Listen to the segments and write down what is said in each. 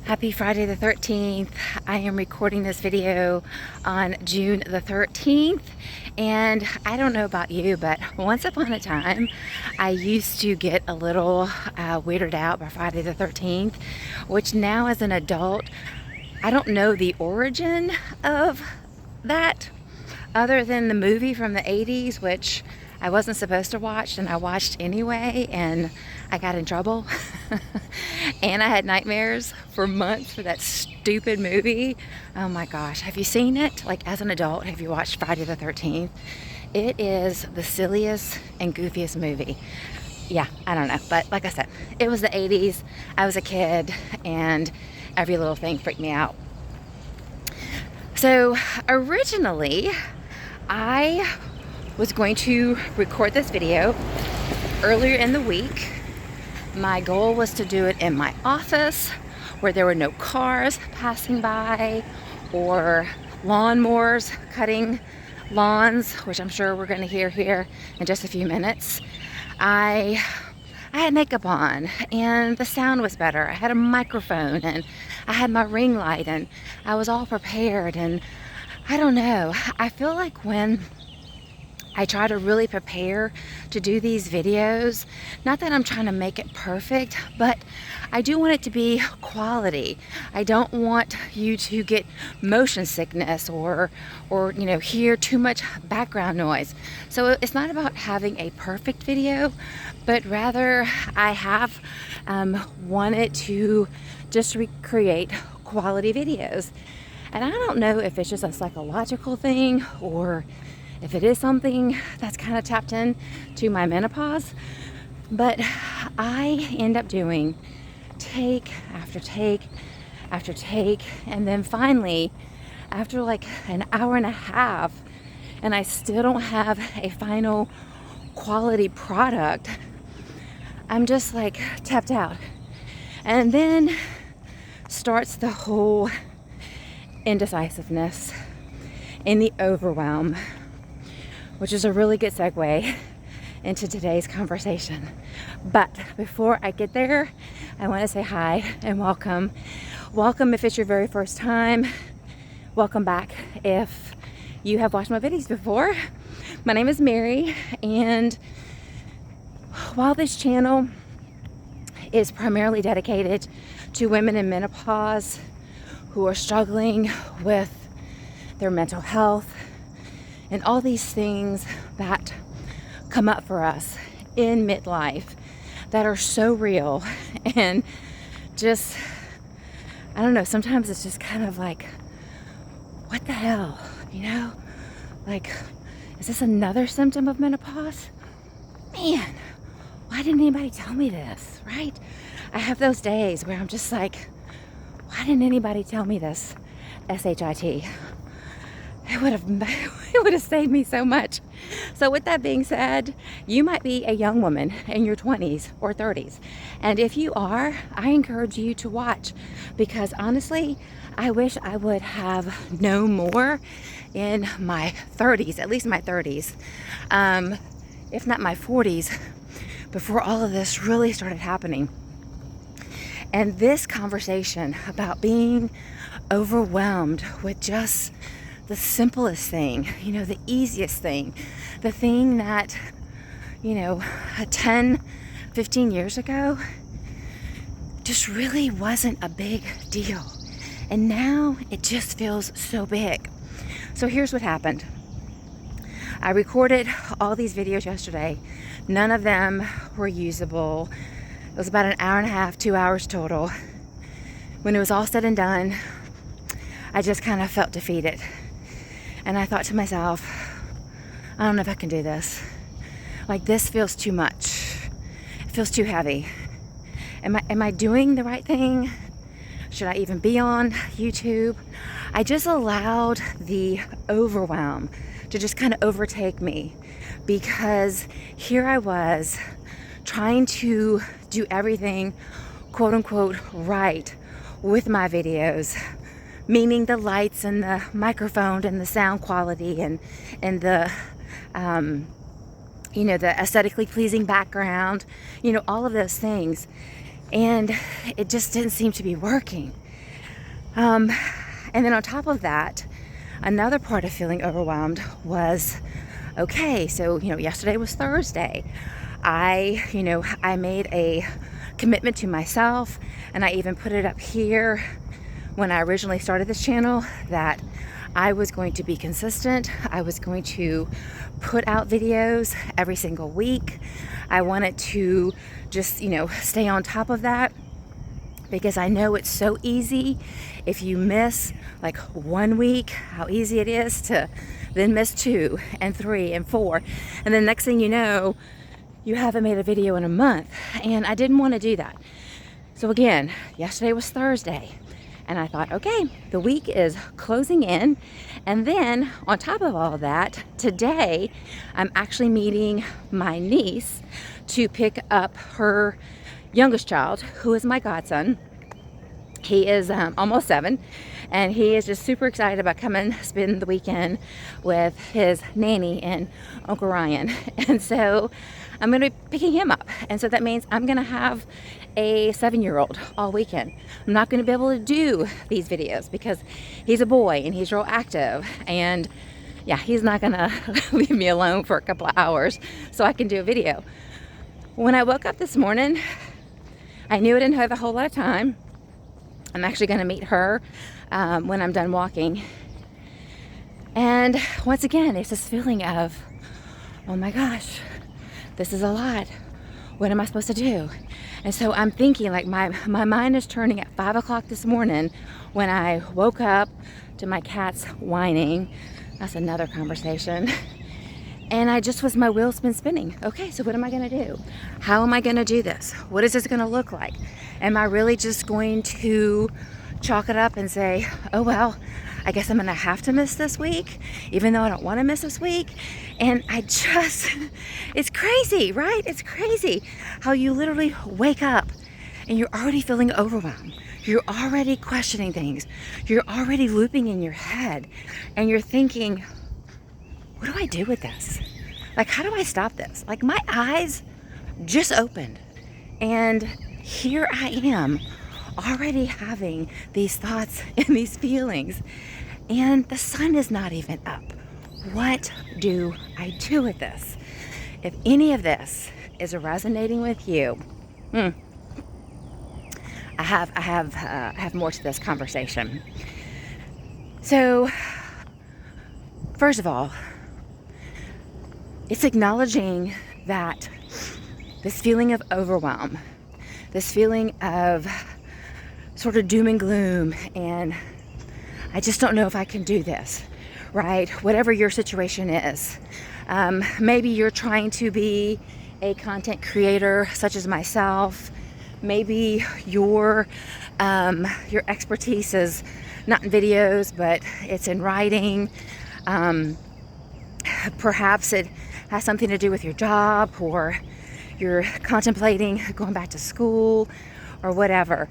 Happy Friday the 13th. I am recording this video on June the 13th, and I don't know about you, but once upon a time I used to get a little weirded out by Friday the 13th, which now as an adult I don't know the origin of that other than the movie from the 80s, which I wasn't supposed to watch and I watched anyway, and I got in trouble. And I had nightmares for months for that stupid movie. Oh my gosh, have you seen it? Like, as an adult, have you watched Friday the 13th? It is the silliest and goofiest movie. Yeah, I don't know, but like I said, it was the 80s, I was a kid, and every little thing freaked me out. So originally I was going to record this video earlier in the week. My goal was to do it in my office where there were no cars passing by or lawnmowers cutting lawns, which I'm sure we're going to hear here in just a few minutes. I had makeup on and the sound was better. I had a microphone and I had my ring light and I was all prepared. And I don't know, I feel like when I try to really prepare to do these videos, not that I'm trying to make it perfect, but I do want it to be quality. I don't want you to get motion sickness or hear too much background noise. So it's not about having a perfect video, but rather I have wanted to just recreate quality videos. And I don't know if it's just a psychological thing or if it is something that's kind of tapped in to my menopause, but I end up doing take after take after take, and then finally, after like an hour and a half, and I still don't have a final quality product, I'm just like tapped out. And then starts the whole indecisiveness and the overwhelm, which is a really good segue into today's conversation. But before I get there, I want to say hi and welcome. Welcome if it's your very first time. Welcome back if you have watched my videos before. My name is Mary, and while this channel is primarily dedicated to women in menopause who are struggling with their mental health and all these things that come up for us in midlife that are so real, and just, I don't know, sometimes it's just kind of like, what the hell, like, is this another symptom of menopause? Man, why didn't anybody tell me this, right? I have those days where I'm just like, why didn't anybody tell me this? SHIT. It would have saved me so much. So with that being said, you might be a young woman in your 20s or 30s. And if you are, I encourage you to watch, because honestly, I wish I would have known more in my 30s, at least my 30s, if not my 40s, before all of this really started happening. And this conversation about being overwhelmed with just the simplest thing, the easiest thing, the thing that, 10, 15 years ago just really wasn't a big deal. And now it just feels so big. So here's what happened. I recorded all these videos yesterday. None of them were usable. It was about an hour and a half, 2 hours total. When it was all said and done, I just kind of felt defeated. And I thought to myself, I don't know if I can do this. Like, this feels too much. It feels too heavy. Am I doing the right thing? Should I even be on YouTube? I just allowed the overwhelm to just kind of overtake me, because here I was trying to do everything quote unquote right with my videos, meaning the lights and the microphone and the sound quality and the the aesthetically pleasing background, all of those things. And it just didn't seem to be working. And then on top of that, another part of feeling overwhelmed was, okay, so, yesterday was Thursday. I made a commitment to myself, and I even put it up here when I originally started this channel, that I was going to be consistent. I was going to put out videos every single week. I wanted to just, stay on top of that, because I know it's so easy if you miss like 1 week, how easy it is to then miss 2 and 3 and 4. And then next thing you know, you haven't made a video in a month. And I didn't want to do that. So again, yesterday was Thursday. And I thought, okay, the week is closing in. And then on top of all of that, today I'm actually meeting my niece to pick up her youngest child, who is my godson. He is almost 7, and he is just super excited about coming spend the weekend with his nanny and Uncle Ryan. And so I'm going to be picking him up. And so that means I'm going to have a 7-year-old all weekend. I'm not going to be able to do these videos because he's a boy and he's real active. And yeah, he's not going to leave me alone for a couple of hours so I can do a video. When I woke up this morning, I knew I didn't have a whole lot of time. I'm actually going to meet her when I'm done walking. And once again, it's this feeling of, oh my gosh, this is a lot. What am I supposed to do? And so I'm thinking, like, my mind is turning at 5 o'clock this morning when I woke up to my cats whining. That's another conversation. And my wheels been spinning. Okay, so what am I going to do? How am I going to do this? What is this going to look like? Am I really just going to chalk it up and say, oh, well, I guess I'm going to have to miss this week, even though I don't want to miss this week? And it's crazy, right? It's crazy how you literally wake up and you're already feeling overwhelmed. You're already questioning things. You're already looping in your head and you're thinking, what do I do with this? Like, how do I stop this? Like, my eyes just opened and here I am already having these thoughts and these feelings, and the sun is not even up. What do I do with this? If any of this is resonating with you, I have more to this conversation. So, first of all, it's acknowledging that this feeling of overwhelm, this feeling of sort of doom and gloom, and I just don't know if I can do this, right? Whatever your situation is. Maybe you're trying to be a content creator such as myself. Maybe your expertise is not in videos, but it's in writing. Perhaps it has something to do with your job, or you're contemplating going back to school or whatever.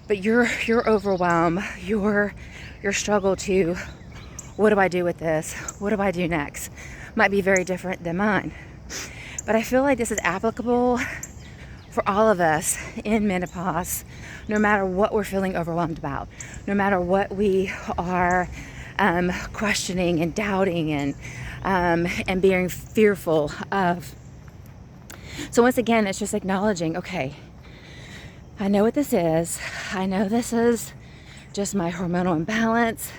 But your overwhelm, your struggle to, what do I do with this? What do I do next? Might be very different than mine. But I feel like this is applicable for all of us in menopause, no matter what we're feeling overwhelmed about, no matter what we are questioning and doubting and being fearful of. So once again, it's just acknowledging, okay, I know what this is. I know this is just my hormonal imbalance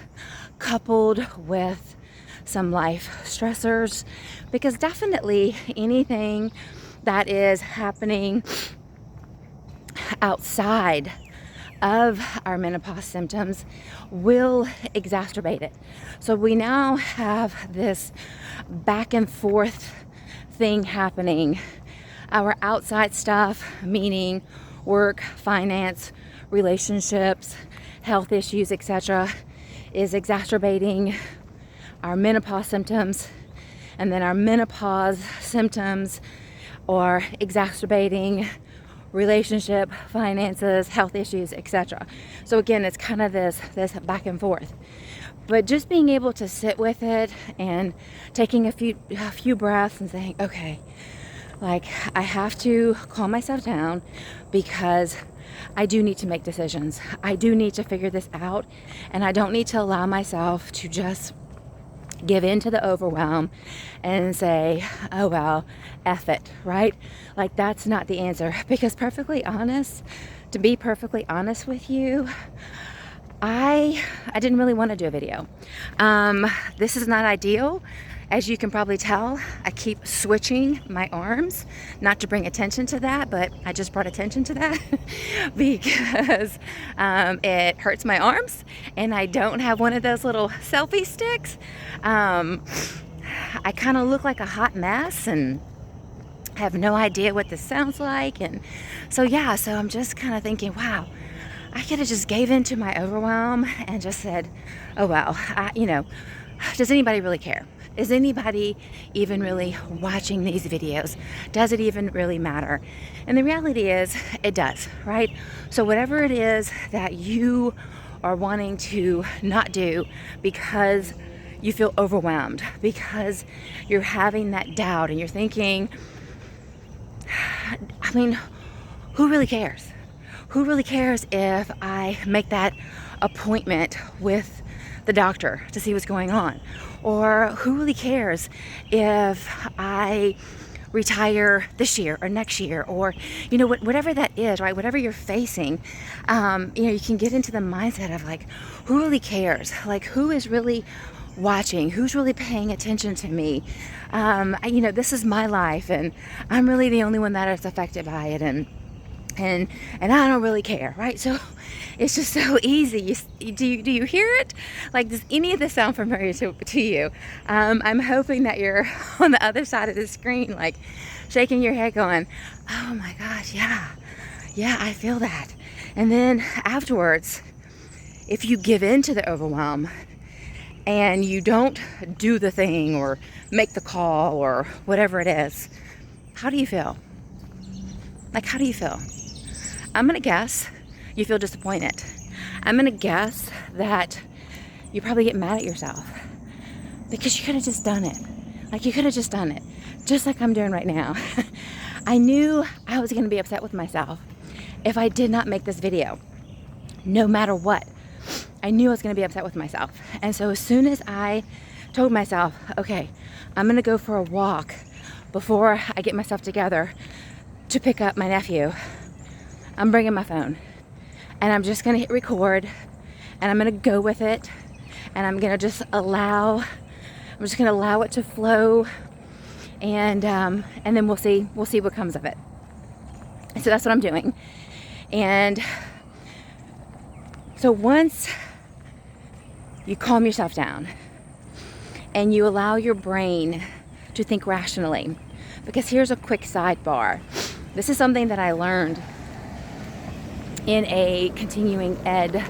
coupled with some life stressors, because definitely anything that is happening outside of our menopause symptoms will exacerbate it. So we now have this back and forth thing happening. Our outside stuff, meaning work, finance, relationships, health issues, etc., is exacerbating our menopause symptoms, and then our menopause symptoms are exacerbating relationship, finances, health issues, etc. So again, it's kind of this back and forth. But just being able to sit with it and taking a few breaths and saying, okay, like, I have to calm myself down, because I do need to make decisions. I do need to figure this out, and I don't need to allow myself to just give in to the overwhelm and say, oh well, F it, right? Like, that's not the answer. Because to be perfectly honest with you, I didn't really want to do a video. This is not ideal. As you can probably tell, I keep switching my arms, not to bring attention to that, but I just brought attention to that because it hurts my arms, and I don't have one of those little selfie sticks. I kind of look like a hot mess and have no idea what this sounds like. And so I'm just kind of thinking, wow, I could have just gave in to my overwhelm and just said, oh well, does anybody really care? Is anybody even really watching these videos? Does it even really matter? And the reality is, it does, right? So whatever it is that you are wanting to not do because you feel overwhelmed, because you're having that doubt and you're thinking, I mean, who really cares? Who really cares if I make that appointment with the doctor to see what's going on? Or who really cares if I retire this year or next year, or whatever that is, right? Whatever you're facing, you can get into the mindset of like, who really cares? Like, who is really watching? Who's really paying attention to me? This is my life, and I'm really the only one that is affected by it, and I don't really care, right? So it's just so easy. Do you hear it? Like, does any of this sound familiar to you? I'm hoping that you're on the other side of the screen, like shaking your head going, oh my gosh, yeah, I feel that. And then afterwards, if you give in to the overwhelm and you don't do the thing or make the call or whatever it is, how do you feel? Like, how do you feel? I'm gonna guess you feel disappointed. I'm gonna guess that you probably get mad at yourself because you could have just done it. Like, you could have just done it, just like I'm doing right now. I knew I was gonna be upset with myself if I did not make this video, no matter what. I knew I was gonna be upset with myself. And so as soon as I told myself, okay, I'm gonna go for a walk before I get myself together to pick up my nephew, I'm bringing my phone and I'm just gonna hit record and I'm gonna go with it, and I'm just gonna allow it to flow, and then we'll see what comes of it. So that's what I'm doing. And so once you calm yourself down and you allow your brain to think rationally, because here's a quick sidebar. This is something that I learned in a continuing ed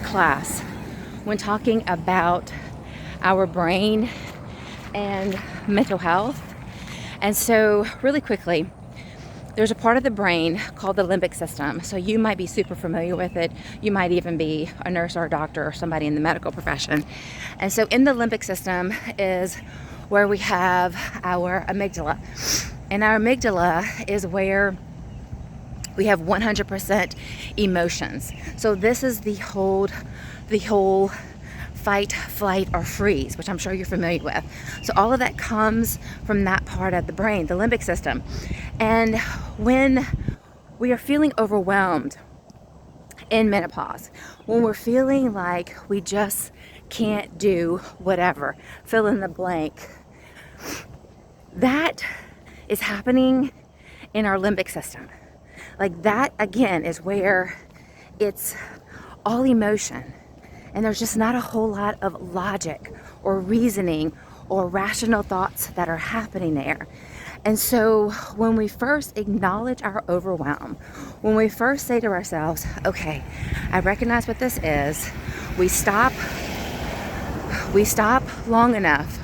class when talking about our brain and mental health. And so really quickly, there's a part of the brain called the limbic system. So you might be super familiar with it. You might even be a nurse or a doctor or somebody in the medical profession. And so in the limbic system is where we have our amygdala. And our amygdala is where we have 100% emotions. So this is the whole fight, flight, or freeze, which I'm sure you're familiar with. So all of that comes from that part of the brain, the limbic system. And when we are feeling overwhelmed in menopause, when we're feeling like we just can't do whatever, fill in the blank, that is happening in our limbic system. Like, that again is where it's all emotion, and there's just not a whole lot of logic or reasoning or rational thoughts that are happening there. And so when we first acknowledge our overwhelm, when we first say to ourselves, okay, I recognize what this is, we stop long enough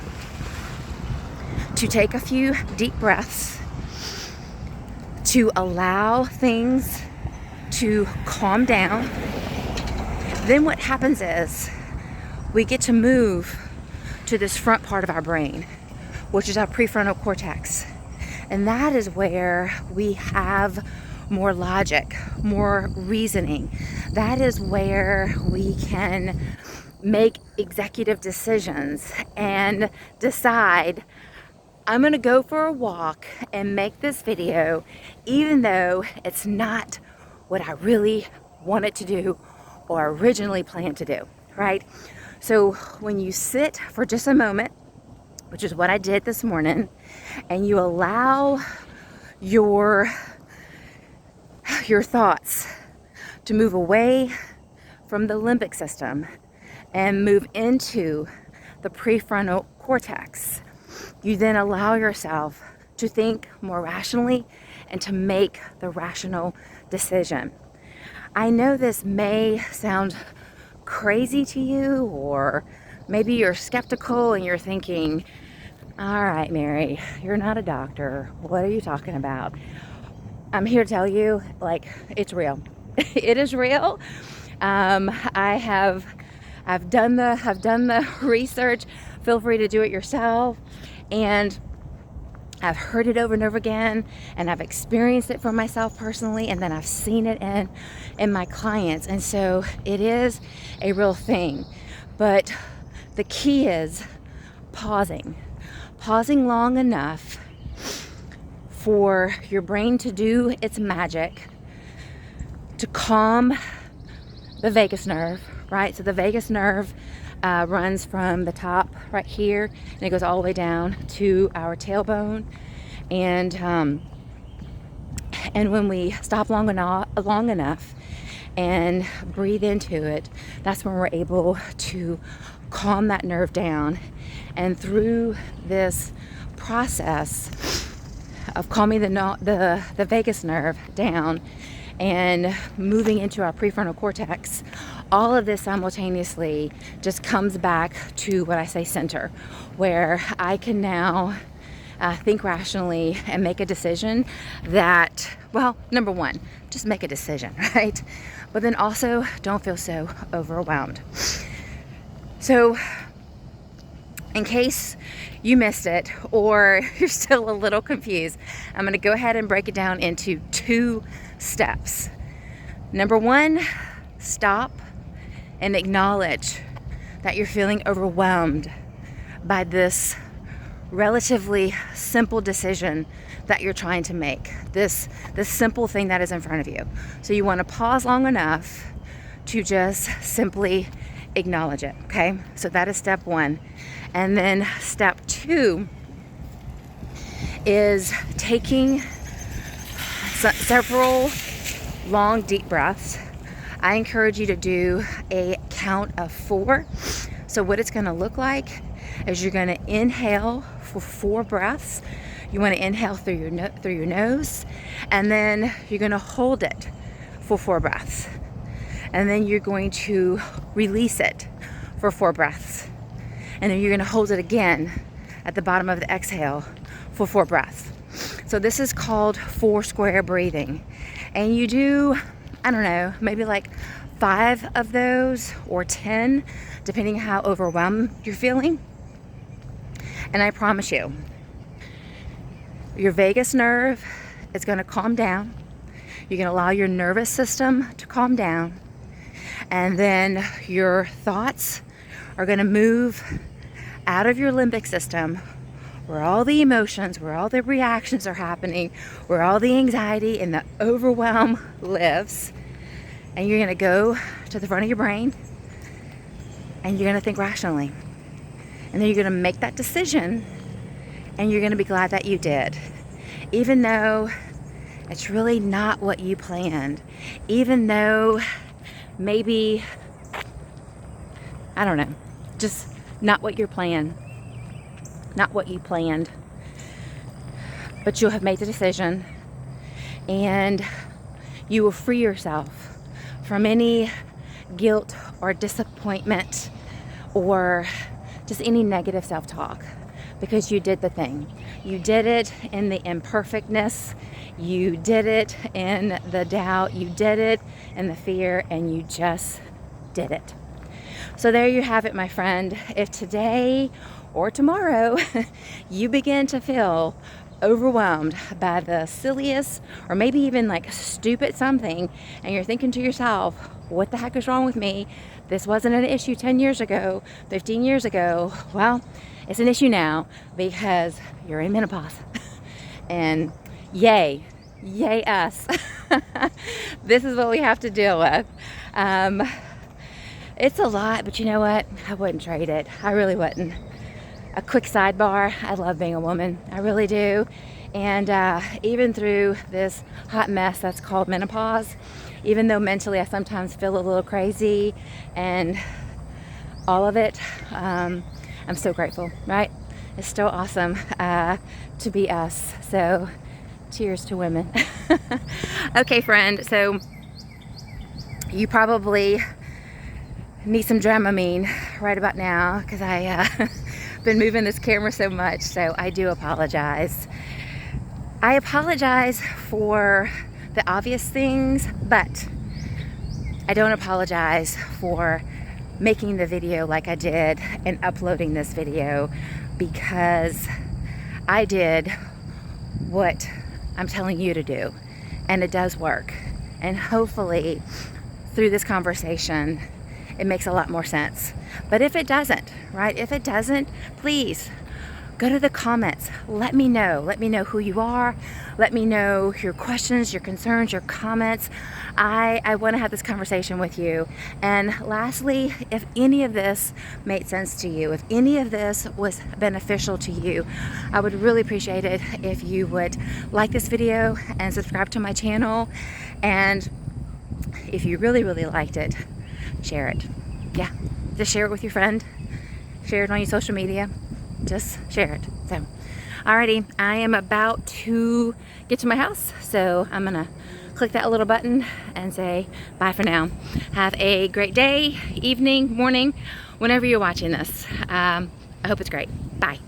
to take a few deep breaths, to allow things to calm down. Then what happens is we get to move to this front part of our brain, which is our prefrontal cortex. And that is where we have more logic, more reasoning. That is where we can make executive decisions and decide, I'm going to go for a walk and make this video, even though it's not what I really wanted to do or originally planned to do, right? So when you sit for just a moment, which is what I did this morning, and you allow your thoughts to move away from the limbic system and move into the prefrontal cortex, you then allow yourself to think more rationally and to make the rational decision. I know this may sound crazy to you, or maybe you're skeptical and you're thinking, all right, Mary, you're not a doctor. What are you talking about? I'm here to tell you, like, it's real. It is real. I've done the research. Feel free to do it yourself. And I've heard it over and over again, and I've experienced it for myself personally, and then I've seen it in my clients. And so it is a real thing. But the key is pausing long enough for your brain to do its magic, to calm the vagus nerve, right? So the vagus nerve runs from the top right here, and it goes all the way down to our tailbone. And when we stop long enough and breathe into it, that's when we're able to calm that nerve down. And through this process of calming the vagus nerve down and moving into our prefrontal cortex, all of this simultaneously just comes back to what I say center, where I can now think rationally and make a decision that, well, number one, just make a decision, right? But then also don't feel so overwhelmed. So in case you missed it or you're still a little confused, I'm going to go ahead and break it down into 2 steps. Number 1, stop and acknowledge that you're feeling overwhelmed by this relatively simple decision that you're trying to make, this simple thing that is in front of you. So you want to pause long enough to just simply acknowledge it, okay? So that is step 1. And then step 2 is taking several long, deep breaths. I encourage you to do a count of 4. So what it's going to look like is you're going to inhale for 4 breaths. You want to inhale through your nose, and then you're going to hold it for 4 breaths. And then you're going to release it for 4 breaths. And then you're going to hold it again at the bottom of the exhale for 4 breaths. So this is called 4 square breathing. And you do, I don't know, maybe like 5 of those or 10, depending how overwhelmed you're feeling. And I promise you, your vagus nerve is going to calm down. You're going to allow your nervous system to calm down. And then your thoughts are going to move out of your limbic system, where all the emotions, where all the reactions are happening, where all the anxiety and the overwhelm lives. And you're going to go to the front of your brain, and you're going to think rationally. And then you're going to make that decision, and you're going to be glad that you did. Even though it's really not what you planned. Even though maybe, I don't know, just not what your plan, not what you planned. But you'll have made the decision, and you will free yourself from any guilt or disappointment or just any negative self-talk, because you did the thing. You did it in the imperfectness. You did it in the doubt. You did it in the fear, and you just did it. So there you have it, my friend. If today or tomorrow you begin to feel overwhelmed by the silliest or maybe even like stupid something, and you're thinking to yourself, what the heck is wrong with me? This wasn't an issue 10 years ago, 15 years ago. Well, it's an issue now because you're in menopause. And yay us. This is what we have to deal with. It's a lot, but you know what? I wouldn't trade it. I really wouldn't. A quick sidebar, I love being a woman. I really do. And even through this hot mess that's called menopause, even though mentally I sometimes feel a little crazy and all of it, I'm so grateful, right? It's still awesome to be us. So cheers to women. Okay, friend, so you probably need some Dramamine right about now because I been moving this camera so much, so I do apologize. I apologize for the obvious things, but I don't apologize for making the video like I did and uploading this video, because I did what I'm telling you to do, and it does work. And hopefully through this conversation it makes a lot more sense. But if it doesn't, right? If it doesn't, please go to the comments. Let me know. Let me know who you are. Let me know your questions, your concerns, your comments. I want to have this conversation with you. And lastly, if any of this made sense to you, if any of this was beneficial to you, I would really appreciate it if you would like this video and subscribe to my channel. And if you really, really liked it, share it. Yeah, just share it with your friend. Share it on your social media. Just share it. So, alrighty, I am about to get to my house, so I'm gonna click that little button and say bye for now. Have a great day, evening, morning, whenever you're watching this. I hope it's great. Bye.